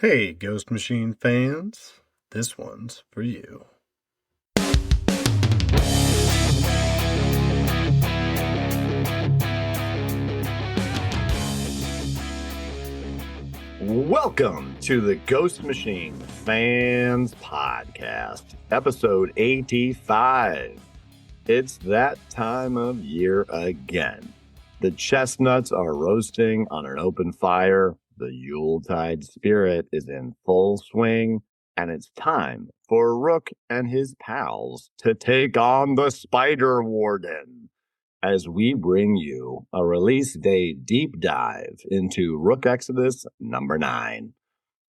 Hey, Ghost Machine fans, this one's for you. Welcome to the Ghost Machine Fans Podcast, episode 85. It's that time of year again. The chestnuts are roasting on an open fire. The Yuletide spirit is in full swing, and it's time for Rook and his pals to take on the Spider Warden as we bring you a release day deep dive into Rook Exodus number 9.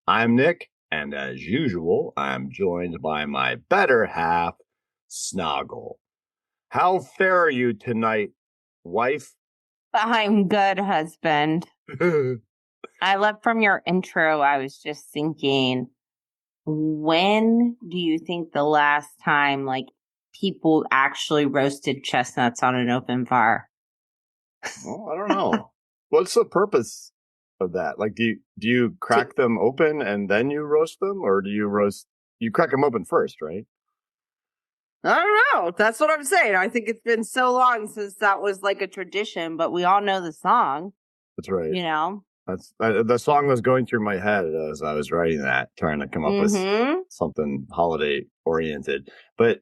I'm Nick, and as usual, I'm joined by my better half, Snoggle. How fare you tonight, wife? I'm good, husband. I love from your intro, I was just thinking, when do you think the last time, people actually roasted chestnuts on an open fire? Well, I don't know. What's the purpose of that? Like, do you crack them open and then you roast them, or you crack them open first, right? I don't know. That's what I'm saying. I think it's been so long since that was like a tradition, but we all know the song. That's right. You know? That's the song was going through my head as I was writing that, trying to come up with something holiday oriented. But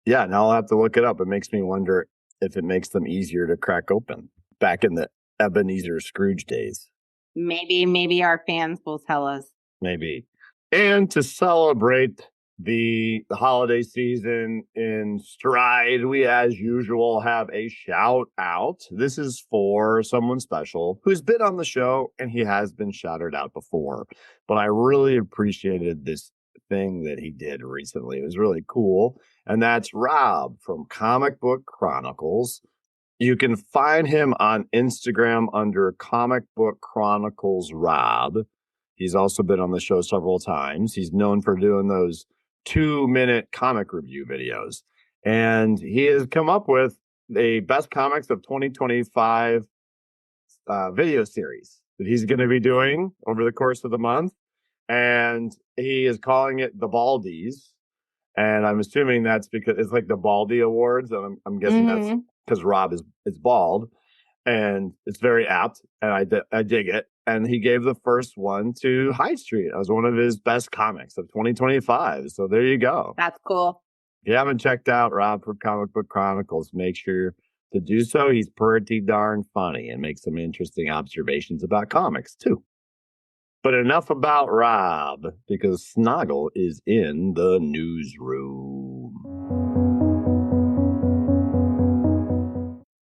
yeah, now I'll have to look it up. It makes me wonder if it makes them easier to crack open back in the Ebenezer Scrooge days. Maybe our fans will tell us. Maybe. And to celebrate the holiday season in stride, we as usual have a shout out. This is for someone special who's been on the show and he has been shouted out before. But I really appreciated this thing that he did recently. It was really cool. And that's Rob from Comic Book Chronicles. You can find him on Instagram under Comic Book Chronicles Rob. He's also been on the show several times. He's known for doing those 2-minute comic review videos. And he has come up with a Best Comics of 2025 video series that he's going to be doing over the course of the month. And he is calling it the Baldies. And I'm assuming that's because it's like the Baldy Awards. And I'm guessing that's because Rob is bald. And it's very apt. And I dig it. And he gave the first one to High Street as one of his best comics of 2025. So there you go. That's cool. If you haven't checked out Rob from Comic Book Chronicles, make sure to do so. He's pretty darn funny and makes some interesting observations about comics, too. But enough about Rob, because Snoggle is in the newsroom.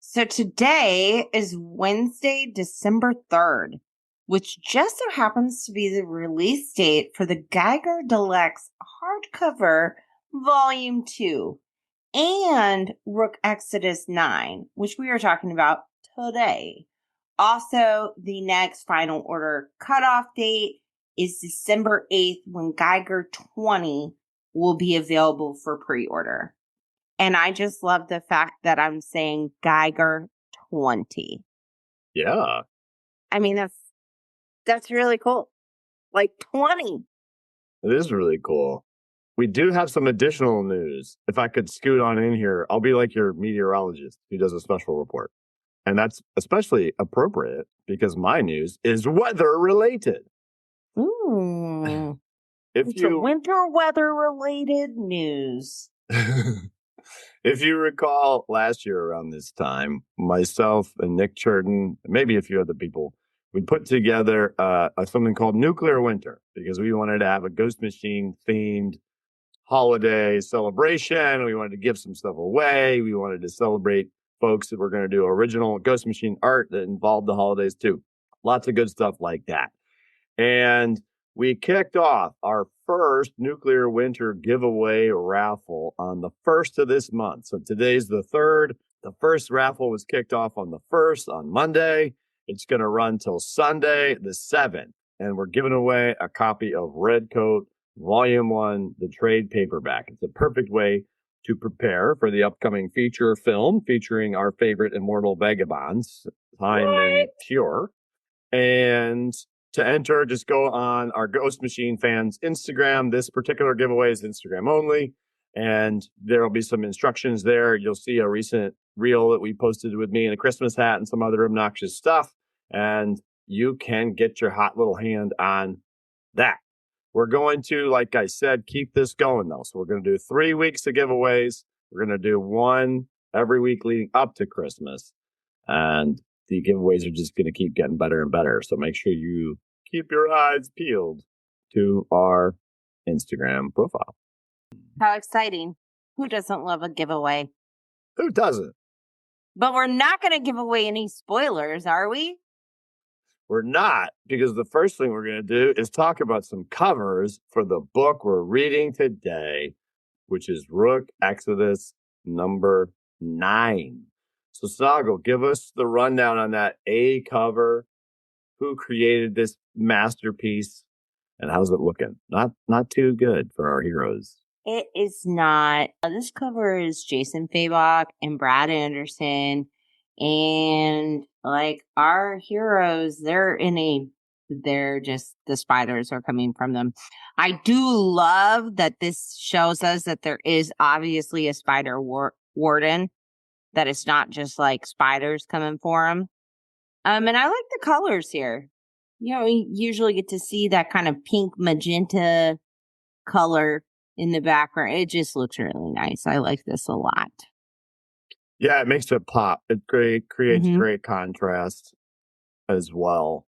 So today is Wednesday, December 3rd, which just so happens to be the release date for the Geiger Deluxe hardcover Volume 2 and Rook Exodus 9, which we are talking about today. Also, the next final order cutoff date is December 8th when Geiger 20 will be available for pre-order. And I just love the fact that I'm saying Geiger 20. Yeah. I mean, that's really cool. Like 20. It is really cool. We do have some additional news. If I could scoot on in here, I'll be like your meteorologist who does a special report. And that's especially appropriate because my news is weather related. Ooh. It's a winter weather related news. If you recall last year around this time, myself and Nick Churton, maybe a few other people, we put together something called Nuclear Winter because we wanted to have a Ghost Machine themed holiday celebration. We wanted to give some stuff away. We wanted to celebrate folks that were going to do original Ghost Machine art that involved the holidays too. Lots of good stuff like that. And we kicked off our first Nuclear Winter giveaway raffle on the 1st of this month. So today's the 3rd. The first raffle was kicked off on the 1st on Monday. It's going to run till Sunday, the 7th. And we're giving away a copy of Red Coat Volume 1, the trade paperback. It's a perfect way to prepare for the upcoming feature film featuring our favorite immortal vagabonds, Time and Pure. And To enter, just go on our Ghost Machine fans Instagram. This particular giveaway is Instagram only, and there will be some instructions there. You'll see a recent reel that we posted with me in a Christmas hat and some other obnoxious stuff, and you can get your hot little hand on that. We're going to, like I said, keep this going though. So we're going to do 3 weeks of giveaways. We're going to do one every week leading up to Christmas, and the giveaways are just going to keep getting better and better. So make sure you keep your eyes peeled to our Instagram profile. How exciting. Who doesn't love a giveaway? Who doesn't? But we're not going to give away any spoilers, are we? We're not, because the first thing we're going to do is talk about some covers for the book we're reading today, which is Rook Exodus number 9. So Snoggle, give us the rundown on that A cover. Who created this masterpiece, and how's it looking? Not too good for our heroes. It is not. This cover is Jason Fabok and Brad Anderson, and like our heroes, they're just, the spiders are coming from them. I do love that this shows us that there is obviously a spider warden, that it's not just like spiders coming for him. And I like the colors here. You know, we usually get to see that kind of pink magenta color in the background. It just looks really nice. I like this a lot. Yeah, it makes it pop. It creates great contrast as well.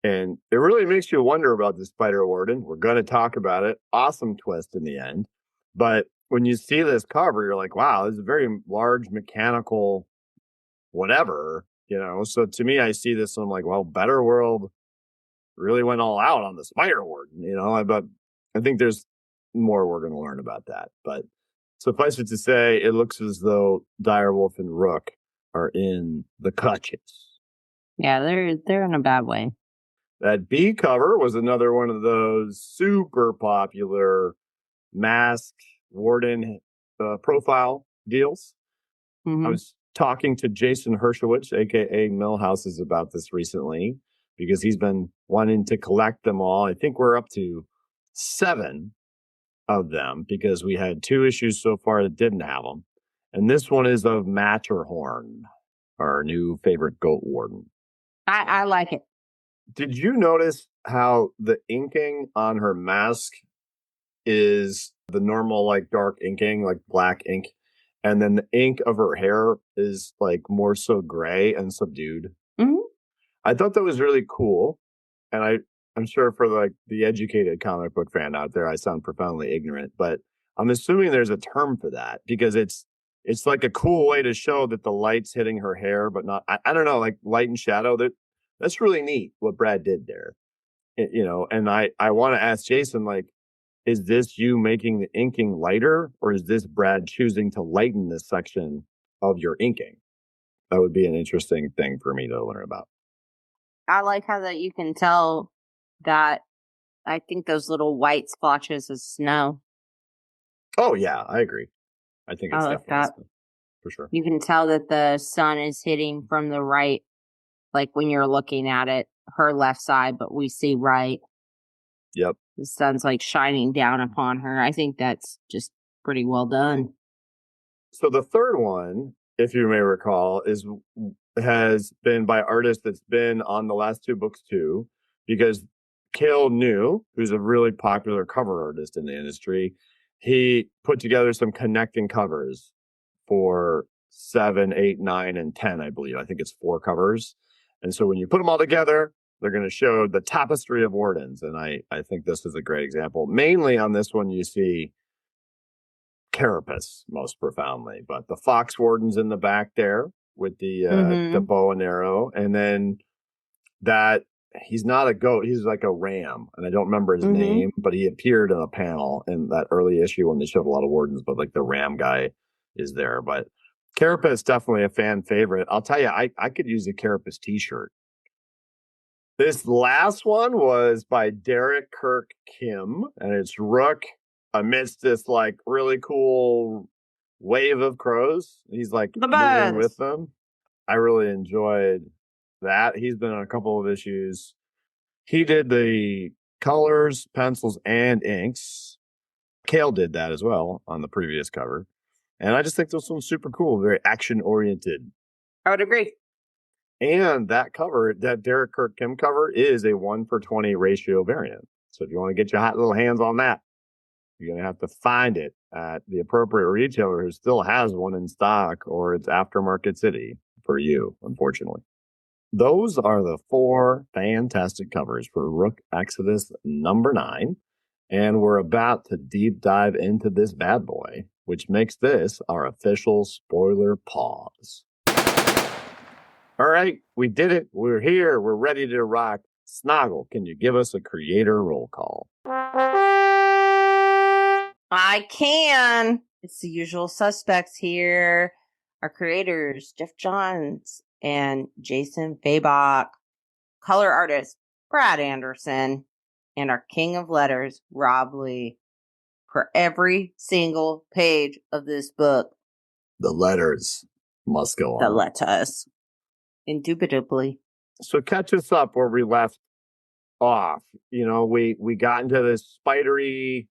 And it really makes you wonder about the Spider Warden. We're going to talk about it. Awesome twist in the end. But when you see this cover, you're like, wow, this is a very large mechanical whatever, you know. So to me, I see this and I'm like, well, Better World really went all out on the Spider Warden, you know. But I think there's more we're going to learn about that. But suffice it to say, it looks as though Direwolf and Rook are in the clutches. Yeah, they're in a bad way. That B cover was another one of those super popular masked warden profile deals. I was talking to Jason Hershowitz, aka Millhouses, about this recently because he's been wanting to collect them all. I think we're up to 7 of them because we had 2 issues so far that didn't have them. And this one is of Matterhorn, our new favorite goat warden. I like it. Did you notice how the inking on her mask is the normal, like, dark inking, like black ink, and then the ink of her hair is like more so gray and subdued? I thought that was really cool, and I'm sure for like the educated comic book fan out there, I sound profoundly ignorant, but I'm assuming there's a term for that because it's like a cool way to show that the light's hitting her hair, but not. I don't know, like light and shadow. That's really neat what Brad did there, you know. And I want to ask Jason, like, is this you making the inking lighter, or is this Brad choosing to lighten this section of your inking? That would be an interesting thing for me to learn about. I like how that you can tell that. I think those little white splotches of snow. Oh yeah, I agree. I think it's like that. snow, for sure. You can tell that the sun is hitting from the right, like when you're looking at it, her left side, but we see right. Yep. The sun's like shining down upon her. I think that's just pretty well done. So the third one, if you may recall, has been by artist that's been on the last 2 books too, because Cale New, who's a really popular cover artist in the industry, he put together some connecting covers for 7, 8, 9, and 10, I believe. I think it's 4 covers. And so when you put them all together, they're going to show the tapestry of wardens. And I think this is a great example. Mainly on this one, you see Carapace most profoundly, but the fox warden's in the back there with the bow and arrow. And then that he's not a goat, he's like a ram. And I don't remember his name, but he appeared in a panel in that early issue when they showed a lot of wardens, but like the ram guy is there. But Carapace is definitely a fan favorite. I'll tell you, I could use a Carapace t-shirt. This last one was by Derek Kirk Kim, and it's Rook amidst this like really cool wave of crows. He's like moving with them. I really enjoyed that. He's been on a couple of issues. He did the colors, pencils, and inks. Kale did that as well on the previous cover. And I just think this one's super cool, very action oriented. I would agree. And that cover, that Derek Kirk Kim cover, is a 1:20 ratio variant. So if you want to get your hot little hands on that, you're going to have to find it at the appropriate retailer who still has one in stock, or it's aftermarket city for you, unfortunately. Those are the 4 fantastic covers for Rook Exodus #9. And we're about to deep dive into this bad boy, which makes this our official spoiler pause. All right, we did it. We're here. We're ready to rock. Snoggle, can you give us a creator roll call? I can. It's the usual suspects here. Our creators, Jeff Johns and Jason Fabok. Color artist, Brad Anderson. And our king of letters, Rob Lee. For every single page of this book. The letters must go on. The letters. Indubitably. So catch us up where we left off. You know, we got into this spidery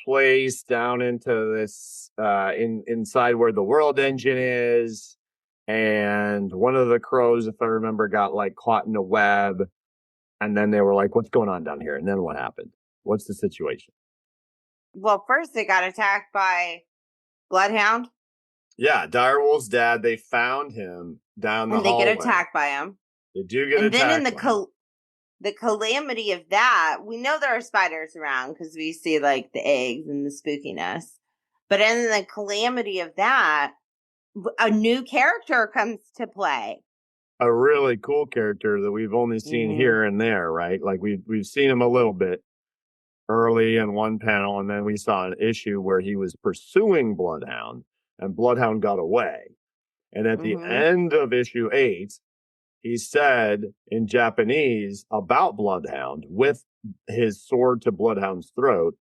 place down into this inside where the world engine is, and one of the crows, if I remember, got like caught in a web, and then they were like, what's going on down here? And then what happened? What's the situation? Well, first they got attacked by Bloodhound. Yeah, Direwolf's dad, they found him down the hallway. And they get attacked by him. They do get attacked. And then in the calamity of that, we know there are spiders around because we see like the eggs and the spookiness. But in the calamity of that, a new character comes to play. A really cool character that we've only seen here and there, right? Like we've seen him a little bit early in one panel, and then we saw an issue where he was pursuing Bloodhound, and Bloodhound got away. And at the end of issue 8, he said in Japanese about Bloodhound, with his sword to Bloodhound's throat,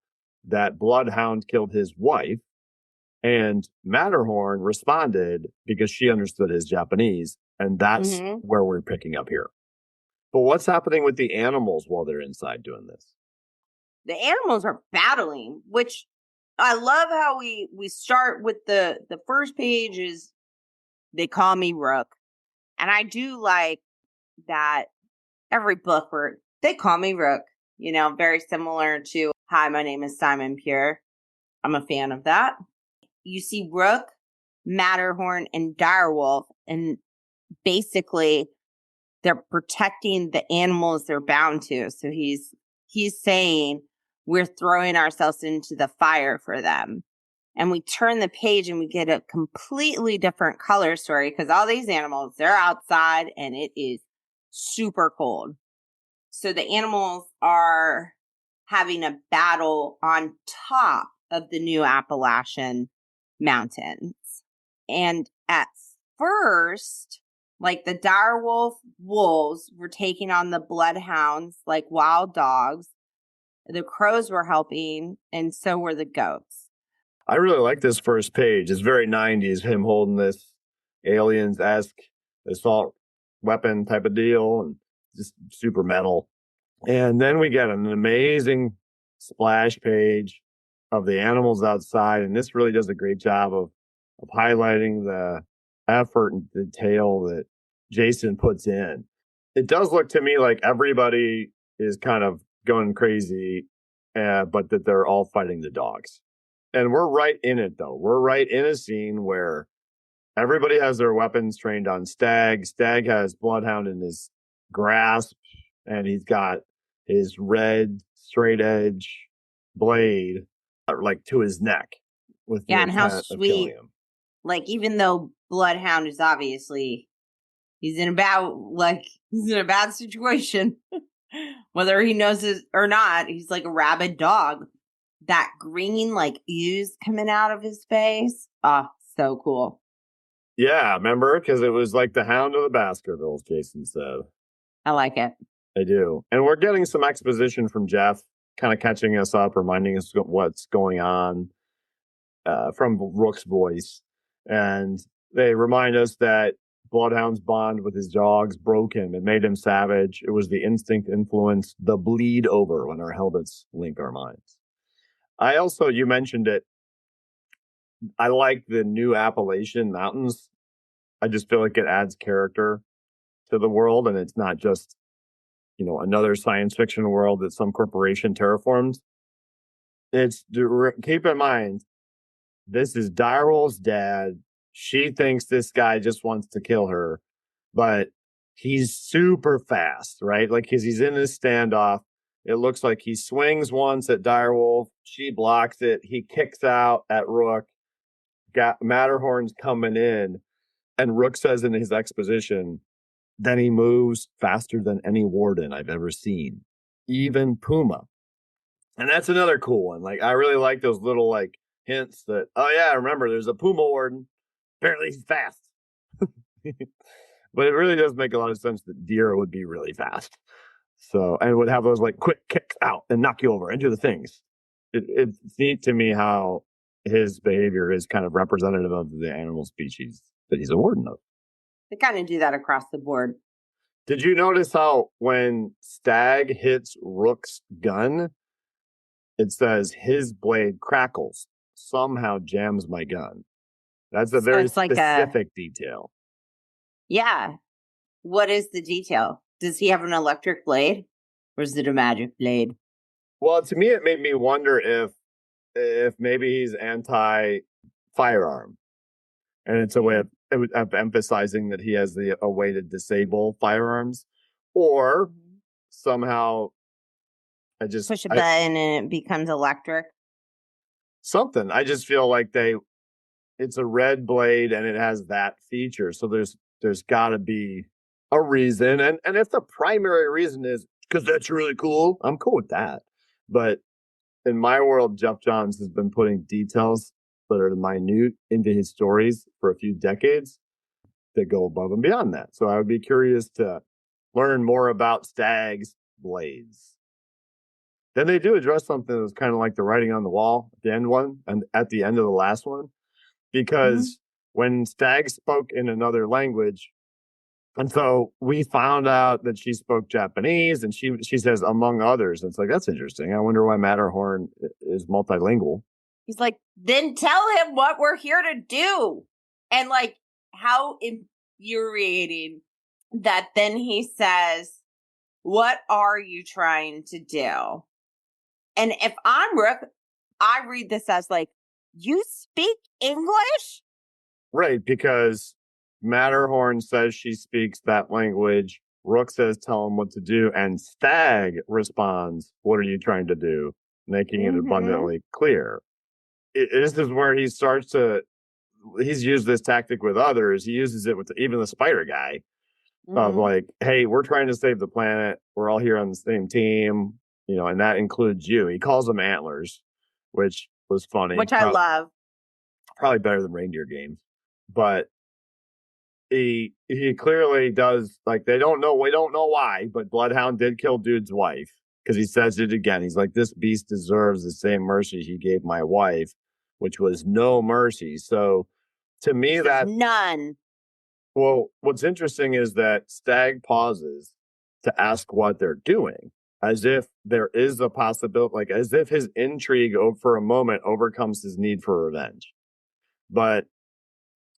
that Bloodhound killed his wife. And Matterhorn responded because she understood his Japanese. And that's where we're picking up here. But what's happening with the animals while they're inside doing this? The animals are battling, which I love how we start with the first page is They Call Me Rook. And I do like that every book where They Call Me Rook, you know, very similar to Hi, my name is Simon Pure. I'm a fan of that. You see Rook, Matterhorn, and Direwolf, and basically they're protecting the animals they're bound to. So he's saying we're throwing ourselves into the fire for them. And we turn the page and we get a completely different color story because all these animals, they're outside and it is super cold. So the animals are having a battle on top of the new Appalachian Mountains. And at first, like the direwolf wolves were taking on the bloodhounds like wild dogs. The crows were helping, and so were the goats. I really like this first page. It's very 90s, him holding this aliens-esque assault weapon type of deal, and just super metal. And then we get an amazing splash page of the animals outside, and this really does a great job of highlighting the effort and detail that Jason puts in. It does look to me like everybody is kind of going crazy, but that they're all fighting the dogs. And we're right in it, though. We're right in a scene where everybody has their weapons trained on Stag. Stag has Bloodhound in his grasp, and he's got his red straight edge blade like to his neck. With and how sweet! Like even though Bloodhound is obviously he's in a bad situation, whether he knows it or not, he's like a rabid dog. That green like ooze coming out of his face. Oh, so cool. Yeah, remember? Because it was like the Hound of the Baskervilles, Jason said. I like it. I do. And we're getting some exposition from Jeff, kind of catching us up, reminding us what's going on from Rook's voice. And they remind us that Bloodhound's bond with his dogs broke him. It made him savage. It was the instinct influence, the bleed over when our helmets link our minds. I also, you mentioned it, I like the new Appalachian Mountains. I just feel like it adds character to the world, and it's not just, another science fiction world that some corporation terraforms. Keep in mind, this is Direwolf's dad. She thinks this guy just wants to kill her, but he's super fast, right? Like, because he's in this standoff. It looks like he swings once at Direwolf. She blocks it. He kicks out at Rook. Got Matterhorn's coming in, and Rook says in his exposition, then he moves faster than any warden I've ever seen, even Puma. And that's another cool one. Like, I really like those little like hints that, oh yeah, remember there's a Puma warden. Apparently he's fast. But it really does make a lot of sense that Deer would be really fast. So, and would have those like quick kicks out and knock you over and do the things. It's neat to me how his behavior is kind of representative of the animal species that he's a warden of. They kind of do that across the board. Did you notice how when Stag hits Rook's gun, it says his blade crackles, somehow jams my gun? That's a very specific detail. Yeah. What is the detail? Does he have an electric blade, or is it a magic blade? Well, to me, it made me wonder if maybe he's anti-firearm, and it's a way of emphasizing that he has a way to disable firearms, or somehow I just push a button and it becomes electric. Something. I just feel like it's a red blade and it has that feature, so there's got to be a reason, and if the primary reason is because that's really cool, I'm cool with that. But in my world, Jeff Johns has been putting details that are minute into his stories for a few decades that go above and beyond that. So I would be curious to learn more about Stag's blades. Then they do address something that was kind of like the writing on the wall at the end one and at the end of the last one, because when Stag spoke in another language, and so we found out that she spoke Japanese, and she says among others. And it's like, that's interesting. I wonder why Matterhorn is multilingual. He's like, then tell him what we're here to do. And like, how infuriating that then he says, what are you trying to do? And if I'm Rook, I read this as like, you speak English? Right, because Matterhorn says she speaks that language. Rook says, tell him what to do. And Stag responds, what are you trying to do? Making it abundantly clear. This is where he starts to, he's used this tactic with others. He uses it with even the spider guy of like, hey, we're trying to save the planet. We're all here on the same team, and that includes you. He calls them antlers, which was funny. Which I love. Probably better than reindeer games. But he clearly does, like, we don't know why, but Bloodhound did kill dude's wife, because he says it again. He's like, this beast deserves the same mercy he gave my wife, which was no mercy. So to me, that none. Well, what's interesting is that Stag pauses to ask what they're doing, as if there is a possibility, like as if his intrigue for a moment overcomes his need for revenge. But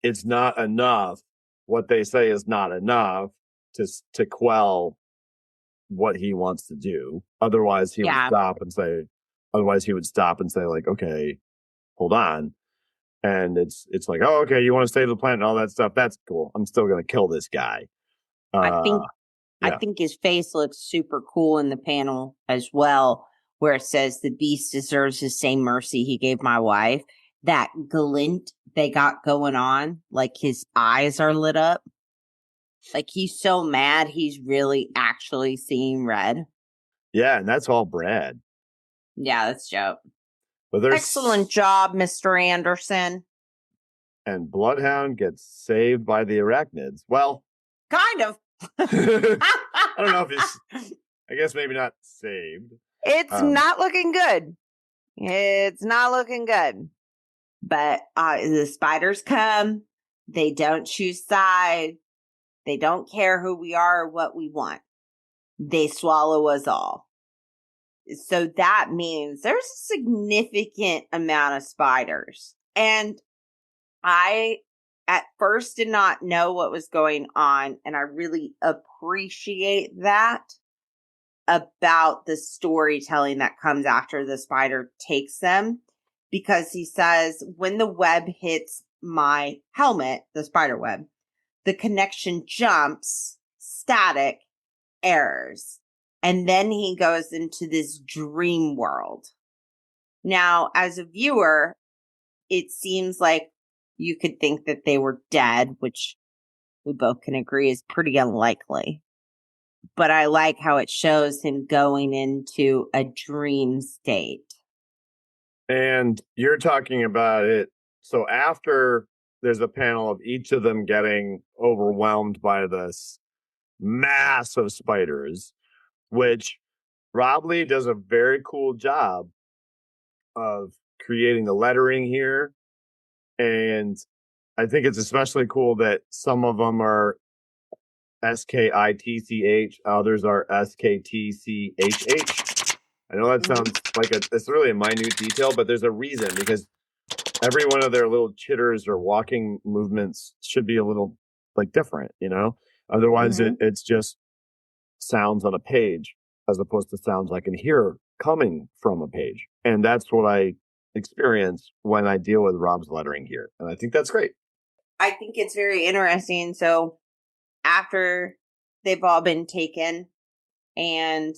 it's not enough. What they say is not enough to quell what he wants to do. Otherwise, he would stop and say, like, okay, hold on. And it's like, oh, okay, you want to save the planet and all that stuff. That's cool. I'm still going to kill this guy. I think his face looks super cool in the panel as well, where it says the beast deserves the same mercy he gave my wife. That glint they got going on, like his eyes are lit up. Like he's so mad, he's really actually seeing red. Yeah, and that's all Brad. Yeah, that's dope. But excellent job, Mr. Anderson. And Bloodhound gets saved by the arachnids. Well, kind of. I don't know if he's, I guess maybe not saved. It's not looking good. It's not looking good. But the spiders come. They don't choose sides. They don't care who we are or what we want. They swallow us all. So that means there's a significant amount of spiders. And I, at first, did not know what was going on. And I really appreciate that about the storytelling that comes after the spider takes them. Because he says, when the web hits my helmet, the spider web, the connection jumps, static, errors. And then he goes into this dream world. Now, as a viewer, it seems like you could think that they were dead, which we both can agree is pretty unlikely. But I like how it shows him going into a dream state. And you're talking about it. So after there's a panel of each of them getting overwhelmed by this mass of spiders, which Rob Lee does a very cool job of creating the lettering here. And I think it's especially cool that some of them are SKITCH, others are SKTCHH. I know that sounds like it's really a minute detail, but there's a reason, because every one of their little chitters or walking movements should be a little like different, you know? Otherwise, it's just sounds on a page as opposed to sounds I can hear coming from a page. And that's what I experience when I deal with Rob's lettering here. And I think that's great. I think it's very interesting. So after they've all been taken, and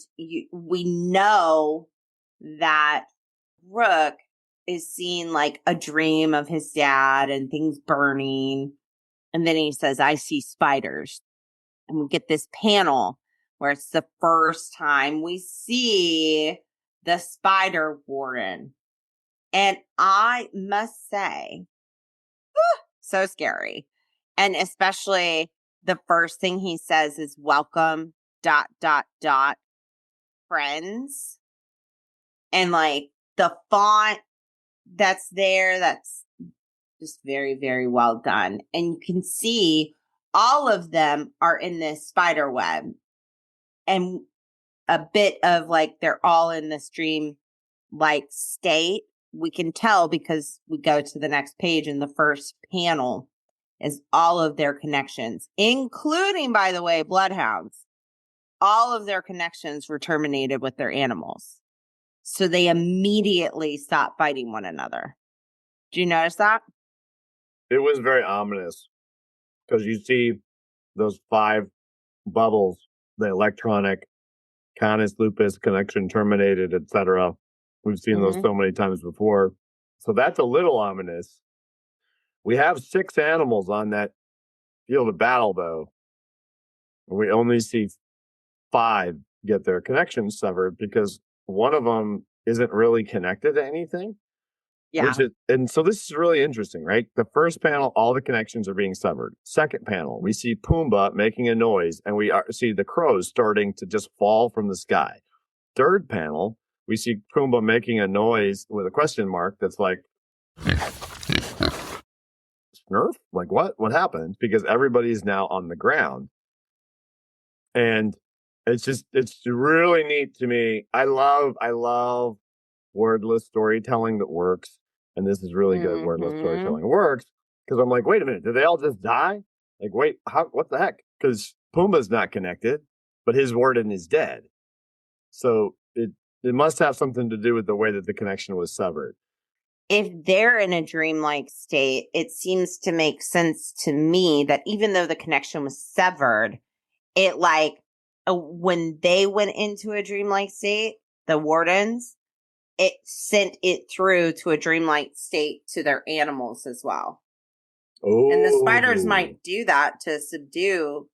we know that Rook is seeing like a dream of his dad and things burning. And then he says, I see spiders. And we get this panel where it's the first time we see the spider warden. And I must say, so scary. And especially the first thing he says is welcome, ... friends. And like the font that's there, that's just very, very well done. And you can see all of them are in this spider web. And a bit of like they're all in this dream like state. We can tell because we go to the next page, and the first panel is all of their connections, including, by the way, bloodhounds. All of their connections were terminated with their animals. So they immediately stopped fighting one another. Do you notice that? It was very ominous because you see those 5 bubbles, the electronic, canis lupus, connection terminated, etc. We've seen those so many times before. So that's a little ominous. We have 6 animals on that field of battle, though. We only see 5 get their connections severed because one of them isn't really connected to anything. Yeah. And so this is really interesting, right? The first panel, all the connections are being severed. Second panel, we see Pumbaa making a noise, and we see the crows starting to just fall from the sky. Third panel, we see Pumbaa making a noise with a question mark that's like, Snurf? Like what? What happened? Because everybody's now on the ground. And it's really neat to me. I love wordless storytelling that works. And this is really good wordless storytelling works. Because I'm like, wait a minute, did they all just die? Like, wait, what the heck? Because Pumbaa's not connected, but his warden is dead. So it must have something to do with the way that the connection was severed. If they're in a dreamlike state, it seems to make sense to me that even though the connection was severed, it like when they went into a dreamlike state, the wardens, it sent it through to a dreamlike state to their animals as well. Oh. And the spiders might do that to subdue.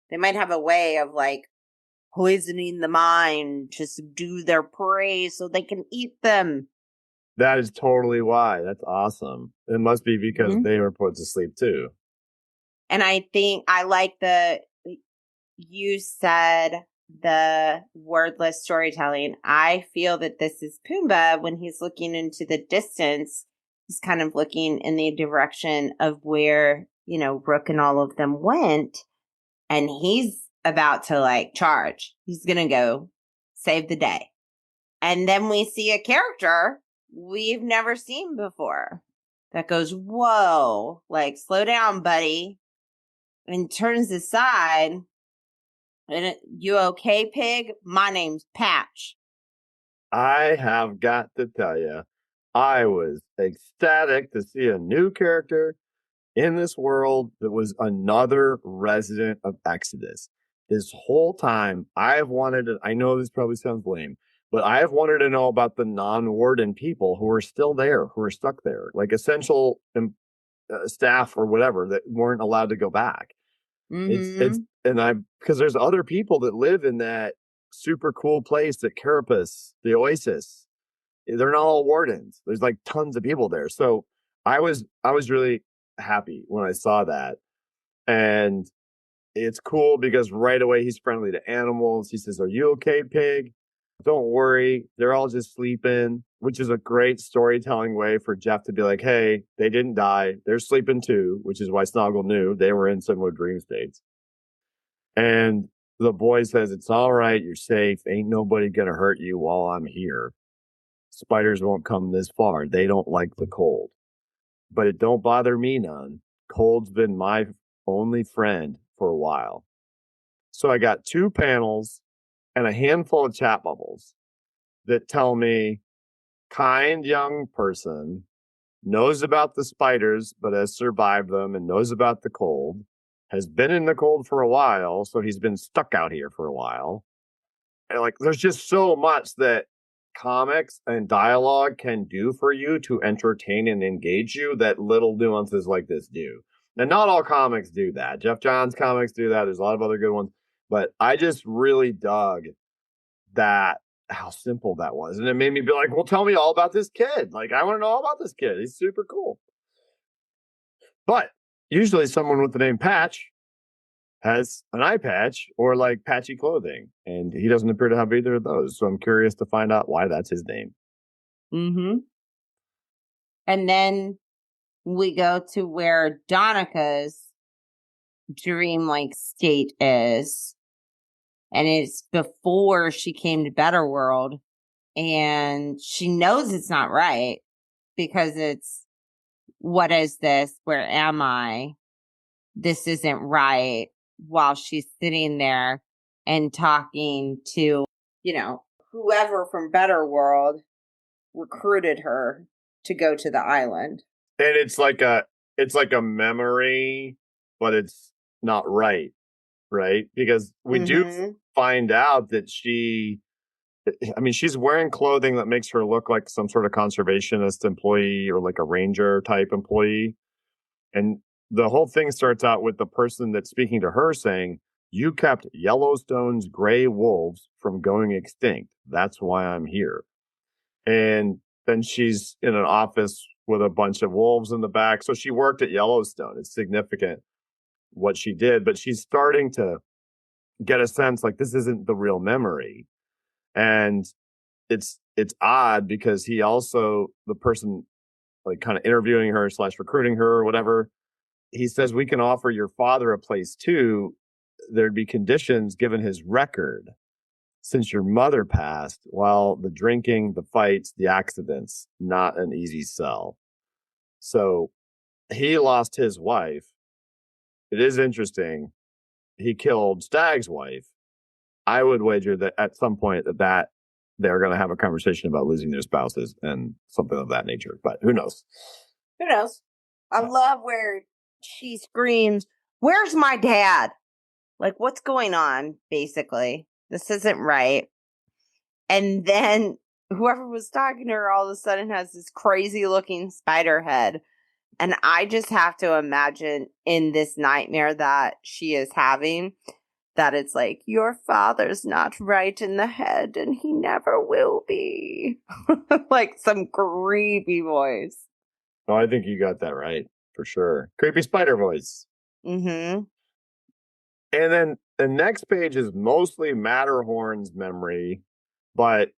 They might have a way of like poisoning the mind to subdue their prey so they can eat them. That is totally why. That's awesome. It must be because they were put to sleep too. And I think I like you said the wordless storytelling. I feel that this is Pumbaa when he's looking into the distance. He's kind of looking in the direction of where, Rook and all of them went. and he's about to like charge. He's going to go save the day. And then we see a character we've never seen before that goes, whoa, like, slow down, buddy, and turns aside. And you okay, pig? My name's Patch. I have got to tell you, I was ecstatic to see a new character in this world that was another resident of Exodus. This whole time, I have wanted to, I know this probably sounds lame, but I have wanted to know about the non-warden people who are still there, who are stuck there, like essential staff or whatever that weren't allowed to go back. It's and I because there's other people that live in that super cool place at Carapace, the Oasis. They're not all wardens. There's like tons of people there. So I was really happy when I saw that. And it's cool because right away he's friendly to animals. He says, "Are you okay, pig? Don't worry. They're all just sleeping," which is a great storytelling way for Jeff to be like, "Hey, they didn't die. They're sleeping too," which is why Snoggle knew they were in similar dream states. And the boy says, "It's all right. You're safe. Ain't nobody going to hurt you while I'm here. Spiders won't come this far. They don't like the cold. But it don't bother me none. Cold's been my only friend for a while." So I got 2 panels and a handful of chat bubbles that tell me kind young person knows about the spiders, but has survived them and knows about the cold, has been in the cold for a while, so he's been stuck out here for a while. And like, there's just so much that comics and dialogue can do for you to entertain and engage you that little nuances like this do. And not all comics do that. Jeff Johns comics do that. There's a lot of other good ones, but I just really dug that how simple that was. And it made me be like, well, tell me all about this kid. Like, I want to know all about this kid. He's super cool. But usually someone with the name Patch has an eye patch or like patchy clothing, and he doesn't appear to have either of those. So I'm curious to find out why that's his name. And then we go to where Donica's dreamlike state is. And it's before she came to Better World. And she knows it's not right because it's, what is this? Where am I? This isn't right. While she's sitting there and talking to, whoever from Better World recruited her to go to the island. And it's like a memory, but it's not right, because we do find out that she's wearing clothing that makes her look like some sort of conservationist employee or like a ranger type employee. And the whole thing starts out with the person that's speaking to her saying, "You kept Yellowstone's gray wolves from going extinct. That's why I'm here." And then she's in an office with a bunch of wolves in the back. So she worked at Yellowstone. It's significant what she did, but she's starting to get a sense like this isn't the real memory. And it's odd because he also, the person like kind of interviewing her / recruiting her or whatever, he says, "We can offer your father a place too. There'd be conditions given his record since your mother passed. While the drinking, the fights, the accidents, not an easy sell." So he lost his wife. It is interesting. He killed Stag's wife. I would wager that at some point that they're going to have a conversation about losing their spouses and something of that nature. But who knows? Who knows? I love where she screams, "Where's my dad?" Like, what's going on, basically? This isn't right. And then whoever was talking to her all of a sudden has this crazy looking spider head. And I just have to imagine in this nightmare that she is having that it's like, your father's not right in the head and he never will be. Like some creepy voice. Oh, I think you got that right for sure. Creepy spider voice. Mm-hmm. And then the next page is mostly Matterhorn's memory, but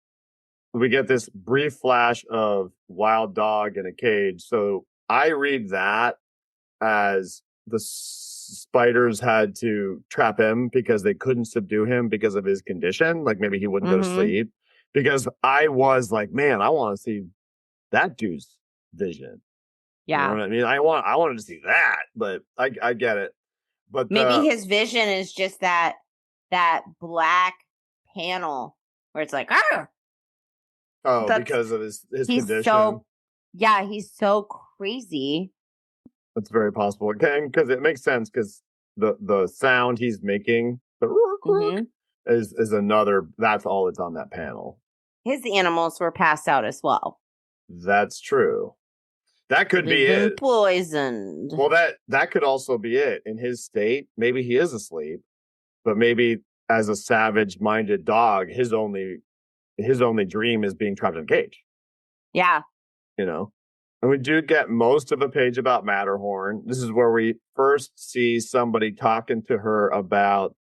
we get this brief flash of wild dog in a cage. So I read that as the spiders had to trap him because they couldn't subdue him because of his condition. Like maybe he wouldn't go to sleep. Because I was like, man, I want to see that dude's vision. Yeah. You know what I mean? I wanted to see that, but I get it. But maybe his vision is just that black panel where it's like, because of his condition. He's so crazy. That's very possible. Because it makes sense because the sound he's making, the is another. That's all that's on that panel. His animals were passed out as well. That's true. That could be it. Poisoned. Well, that could also be it. In his state, maybe he is asleep, but maybe as a savage-minded dog, his only dream is being trapped in a cage. Yeah. And we do get most of a page about Matterhorn. This is where we first see somebody talking to her about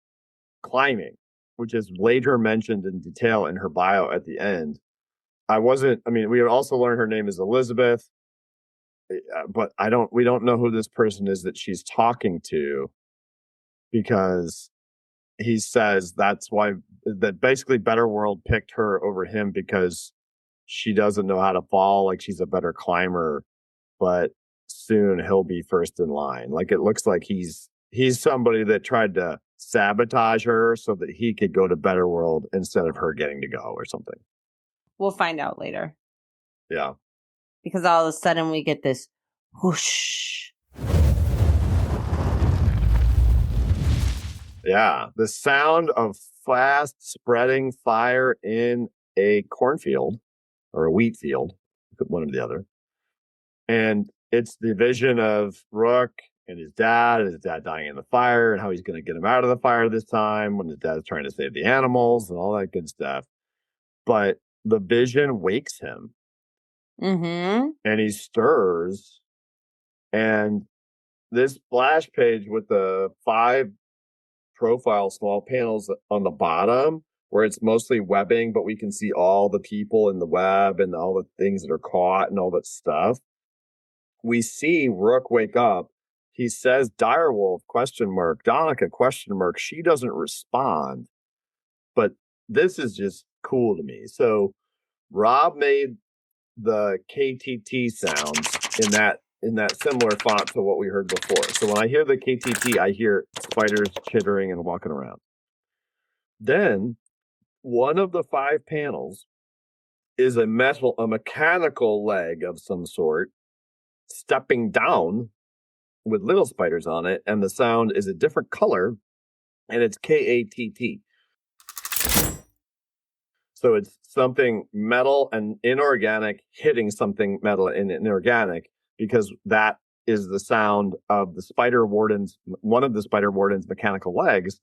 climbing, which is later mentioned in detail in her bio at the end. We also learn her name is Elizabeth, but we don't know who this person is that she's talking to, because he says that basically Better World picked her over him because she doesn't know how to fall. Like, she's a better climber, but soon he'll be first in line. Like, it looks like he's somebody that tried to sabotage her so that he could go to Better World instead of her getting to go or something. We'll find out later. Yeah. Because all of a sudden we get this whoosh. Yeah. The sound of fast spreading fire in a cornfield or a wheat field, one or the other. And it's the vision of Rook and his dad dying in the fire, and how he's going to get him out of the fire this time when his dad's trying to save the animals and all that good stuff. But the vision wakes him. And he stirs. And this splash page with the 5 profile small panels on the bottom, where it's mostly webbing, but we can see all the people in the web and all the things that are caught and all that stuff. We see Rook wake up. He says, Direwolf, ? Donica, ? She doesn't respond. But this is just cool to me. So Rob made the KTT sounds in that similar font to what we heard before. So when I hear the KTT, I hear spiders chittering and walking around. Then one of the 5 panels is a mechanical leg of some sort stepping down with little spiders on it, and the sound is a different color, and it's KATT. So it's something metal and inorganic hitting something metal and inorganic, because that is the sound of one of the spider warden's mechanical legs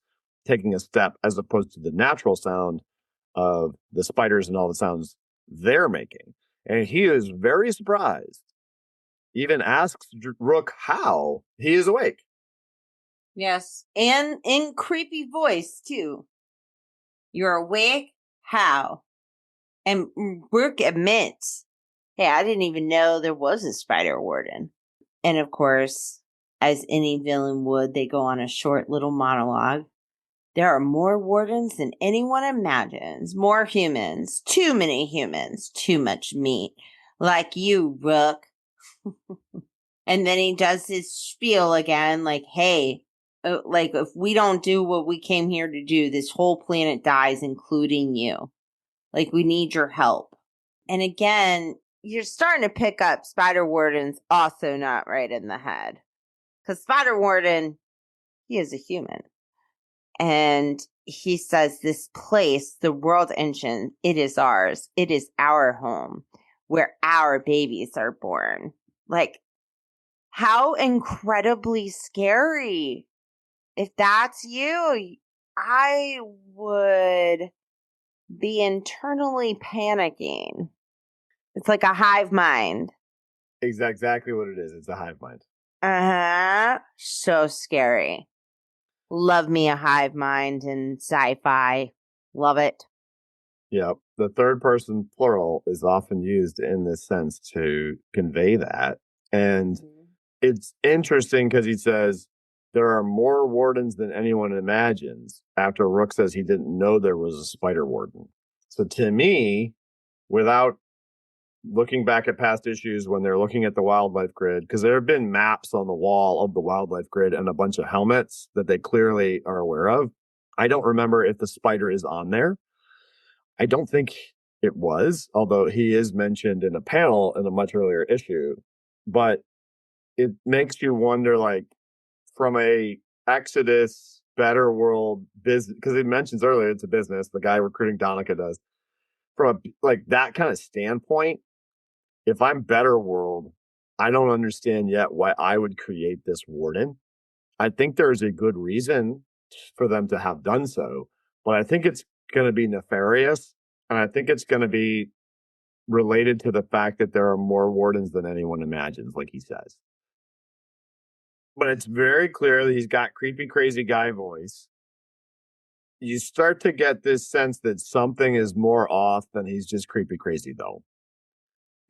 taking a step, as opposed to the natural sound of the spiders and all the sounds they're making. And he is very surprised. Even asks Rook how he is awake. Yes, and in creepy voice too. You're awake? How? And Rook admits, hey, I didn't even know there was a spider warden. And of course, as any villain would, they go on a short little monologue. There are more wardens than anyone imagines. More humans. Too many humans. Too much meat. Like you, Rook. And then he does his spiel again, like, hey, like, if we don't do what we came here to do, this whole planet dies, including you. Like, we need your help. And again, you're starting to pick up Spider Warden's also not right in the head. Because Spider Warden, he is a human. And he says, this place, the world engine, it is ours. It is our home, where our babies are born. Like, how incredibly scary. If that's you, I would be internally panicking. It's like a hive mind. Exactly what it is. It's a hive mind. So scary. Love me a hive mind in sci-fi. Love it. Yeah. The third person plural is often used in this sense to convey that. And it's interesting because he says, there are more wardens than anyone imagines after Rook says he didn't know there was a spider warden. So to me, without looking back at past issues when they're looking at the wildlife grid, because there have been maps on the wall of the wildlife grid and a bunch of helmets that they clearly are aware of. I don't remember if the spider is on there. I don't think it was, although he is mentioned in a panel in a much earlier issue. But it makes you wonder, like, from a Exodus, Better World business, because he mentions earlier it's a business, the guy recruiting Donica does. From a, like that kind of standpoint, if I'm Better World, I don't understand yet why I would create this warden. I think there's a good reason for them to have done so, but I think it's going to be nefarious. And I think it's going to be related to the fact that there are more wardens than anyone imagines, like he says. But it's very clear that he's got creepy, crazy guy voice. You start to get this sense that something is more off than he's just creepy, crazy, though.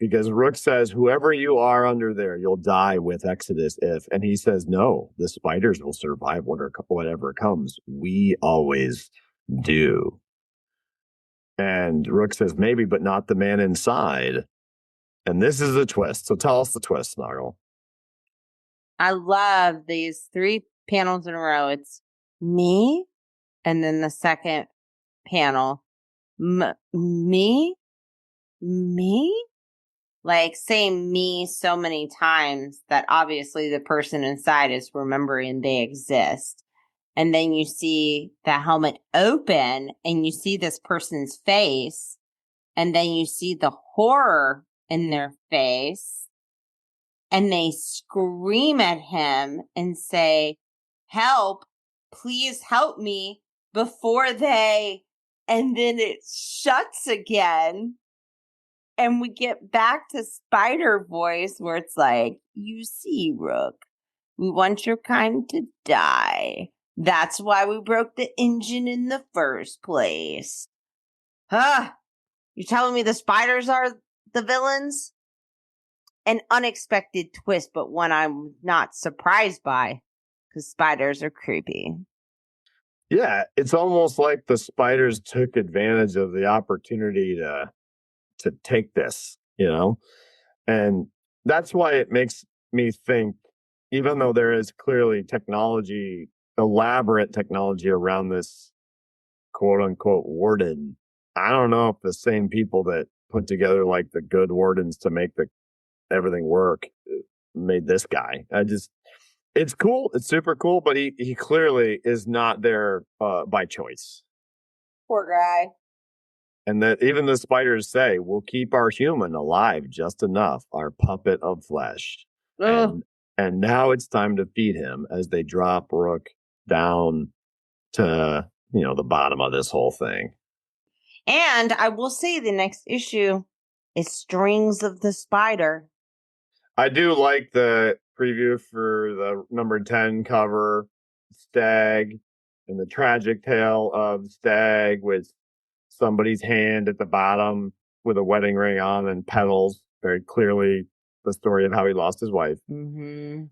Because Rook says, whoever you are under there, you'll die with Exodus if. And he says, no, the spiders will survive whatever comes. We always do. And Rook says, maybe, but not the man inside. And this is a twist. So tell us the twist, Snoggle. I love these 3 panels in a row. It's me, and then the second panel, me, like saying me so many times that obviously the person inside is remembering they exist. And then you see the helmet open and you see this person's face, and then you see the horror in their face. And they scream at him and say, help, please help me, before they, and then it shuts again. And we get back to Spider voice where it's like, you see, Rook, we want your kind to die. That's why we broke the engine in the first place. Huh? You're telling me the spiders are the villains? An unexpected twist, but one I'm not surprised by, because spiders are creepy. Yeah, it's almost like the spiders took advantage of the opportunity to take this, and that's why it makes me think, even though there is clearly technology, elaborate technology around this quote unquote warden, I don't know if the same people that put together like the good wardens to make everything work made this guy. It's cool. It's super cool, but he clearly is not there by choice. Poor guy. And that even the spiders say, we'll keep our human alive just enough, our puppet of flesh. And now it's time to feed him as they drop Rook down to, the bottom of this whole thing. And I will say the next issue is Strings of the Spider. I do like the preview for the number 10 cover, Stag, and the tragic tale of Stag with somebody's hand at the bottom with a wedding ring on and petals. Very clearly the story of how he lost his wife. Mm-hmm.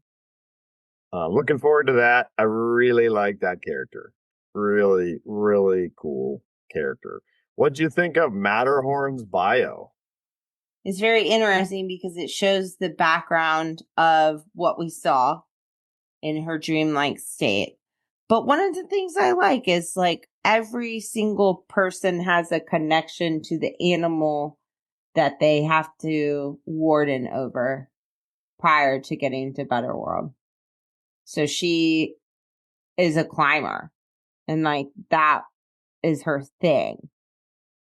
Looking forward to that. I really like that character. Really, really cool character. What'd you think of Matterhorn's bio? It's very interesting because it shows the background of what we saw in her dreamlike state. But one of the things I like is like every single person has a connection to the animal that they have to warden over prior to getting to Better World. So she is a climber, and like that is her thing.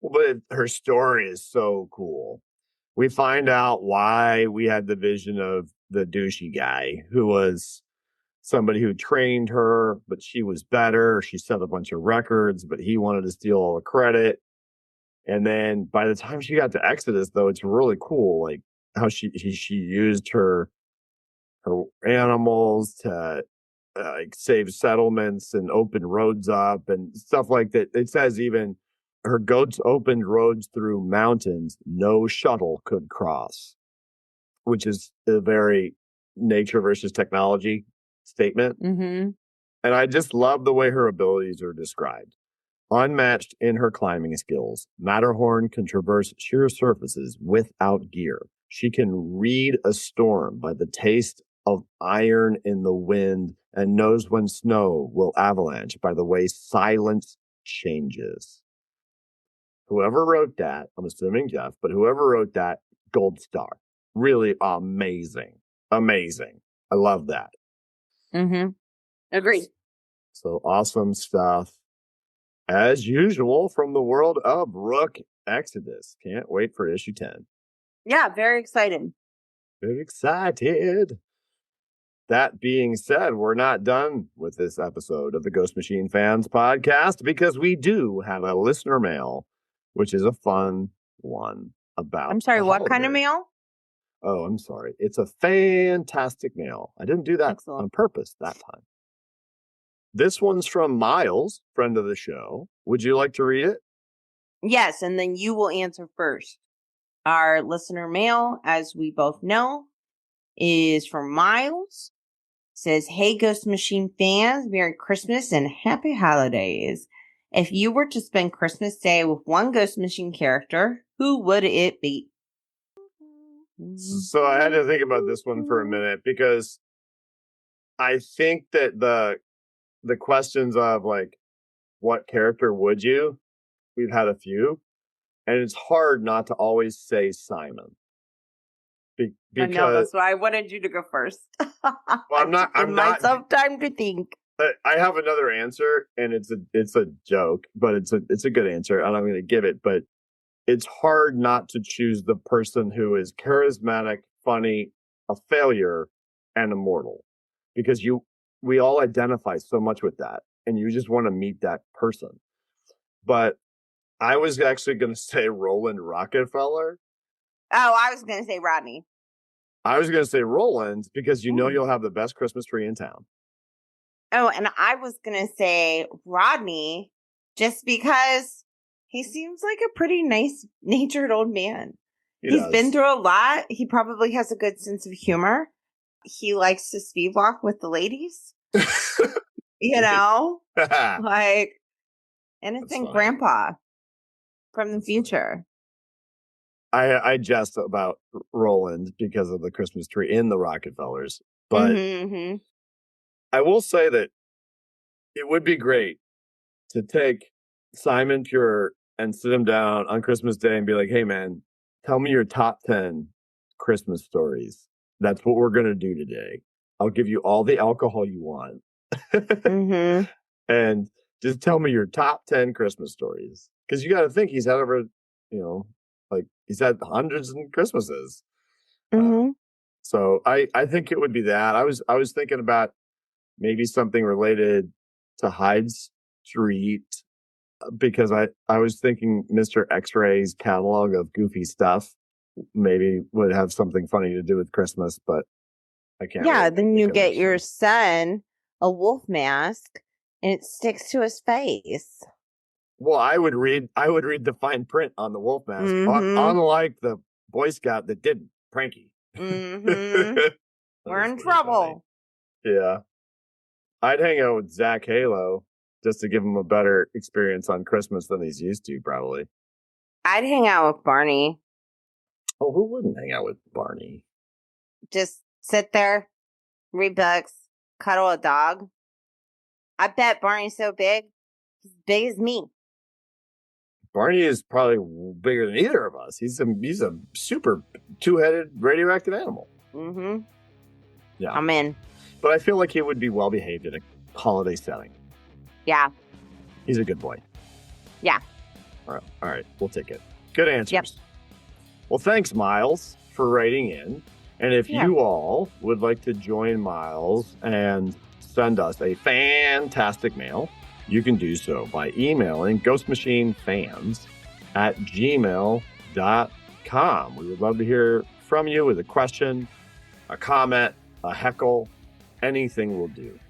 But her story is so cool. We find out why we had the vision of the douchey guy who was somebody who trained her, but she was better. She set a bunch of records, but he wanted to steal all the credit. And then by the time she got to Exodus, though, it's really cool, like how she used her animals to save settlements and open roads up and stuff like that. It says even her goats opened roads through mountains no shuttle could cross, which is a very nature versus technology statement. Mm-hmm. And I just love the way her abilities are described. Unmatched in her climbing skills, Matterhorn can traverse sheer surfaces without gear. She can read a storm by the taste of iron in the wind and knows when snow will avalanche by the way silence changes. Whoever wrote that, I'm assuming Jeff, but whoever wrote that, gold star. Really amazing. Amazing. I love that. Mm-hmm. Agreed. So awesome stuff. As usual, from the world of Rook Exodus. Can't wait for issue 10. Yeah, very excited. Very excited. That being said, we're not done with this episode of the Ghost Machine Fans podcast because we do have a listener mail, which is a fun one about. I'm sorry, the what kind of holiday. mail? Oh, I'm sorry. It's a fantastic mail. I didn't do that Excellent. on purpose that time. This one's from Miles, friend of the show. Would you like to read it? Yes, and then you will answer first. Our listener mail, as we both know, is from Miles. Says, "Hey, Ghost Machine fans, Merry Christmas and Happy Holidays. If you were to spend Christmas Day with one Ghost Machine character, who would it be?" So I had to think about this one for a minute because I think that the questions of like, what character would you? We've had a few, and it's hard not to always say Simon. I know, that's why I wanted you to go first. Well, I'm not. Give myself time to think. I have another answer, and it's a joke, but it's a good answer, and I'm going to give it. But it's hard not to choose the person who is charismatic, funny, a failure, and immortal, because we all identify so much with that, and you just want to meet that person. But I was actually going to say Roland Rockefeller. Oh, I was going to say Rodney. I was going to say Roland because you'll have the best Christmas tree in town. Oh, and I was going to say Rodney just because he seems like a pretty nice-natured old man. He's been through a lot. He probably has a good sense of humor. He likes to speed walk with the ladies. You know? Like innocent grandpa from the future. I jest about Roland because of the Christmas tree in the Rockefellers, but I will say that it would be great to take Simon Pure and sit him down on Christmas Day and be like, "Hey man, tell me your top 10 Christmas stories. That's what we're going to do today. I'll give you all the alcohol you want." And just tell me your top 10 Christmas stories. Because you got to think he's had over, he's had hundreds of Christmases. So I think it would be that. I was thinking about maybe something related to Hyde Street because I was thinking Mr. X-Ray's catalog of goofy stuff maybe would have something funny to do with Christmas, but I can't. Yeah, really then you get your son a wolf mask and it sticks to his face. Well, I would read the fine print on the wolf mask, unlike the Boy Scout that didn't. Pranky. We're in trouble. Funny. Yeah. I'd hang out with Zach Halo just to give him a better experience on Christmas than he's used to, probably. I'd hang out with Barney. Oh, who wouldn't hang out with Barney? Just sit there, read books, cuddle a dog. I bet Barney's so big, he's big as me. Barney is probably bigger than either of us. He's a super two-headed radioactive animal. Yeah. I'm in. But I feel like he would be well behaved in a holiday setting. Yeah. He's a good boy. Yeah. All right. We'll take it. Good answers. Yep. Well, thanks, Miles, for writing in. And if you all would like to join Miles and send us a fantastic mail, you can do so by emailing ghostmachinefans@gmail.com. We would love to hear from you with a question, a comment, a heckle, anything will do.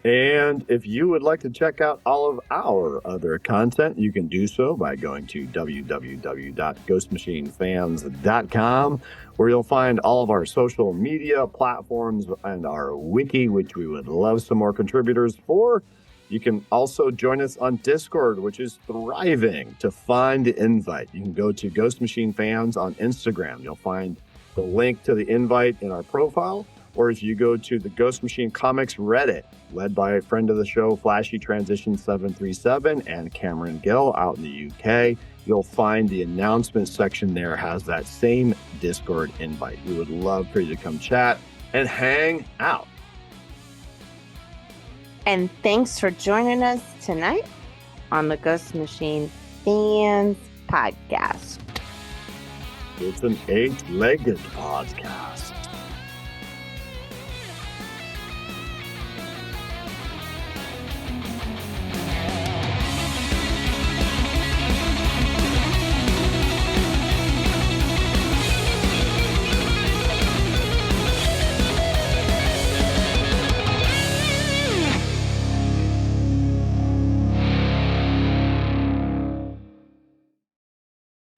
And if you would like to check out all of our other content, you can do so by going to www.ghostmachinefans.com, where you'll find all of our social media platforms and our wiki, which we would love some more contributors for. You can also join us on Discord, which is thriving. To find the invite, you can go to Ghost Machine Fans on Instagram. You'll find the link to the invite in our profile. Or if you go to the Ghost Machine Comics Reddit, led by a friend of the show, Flashy Transition 737 and Cameron Gill out in the UK, you'll find the announcement section there has that same Discord invite. We would love for you to come chat and hang out. And thanks for joining us tonight on the Ghost Machine Fans Podcast. It's an 8-legged podcast.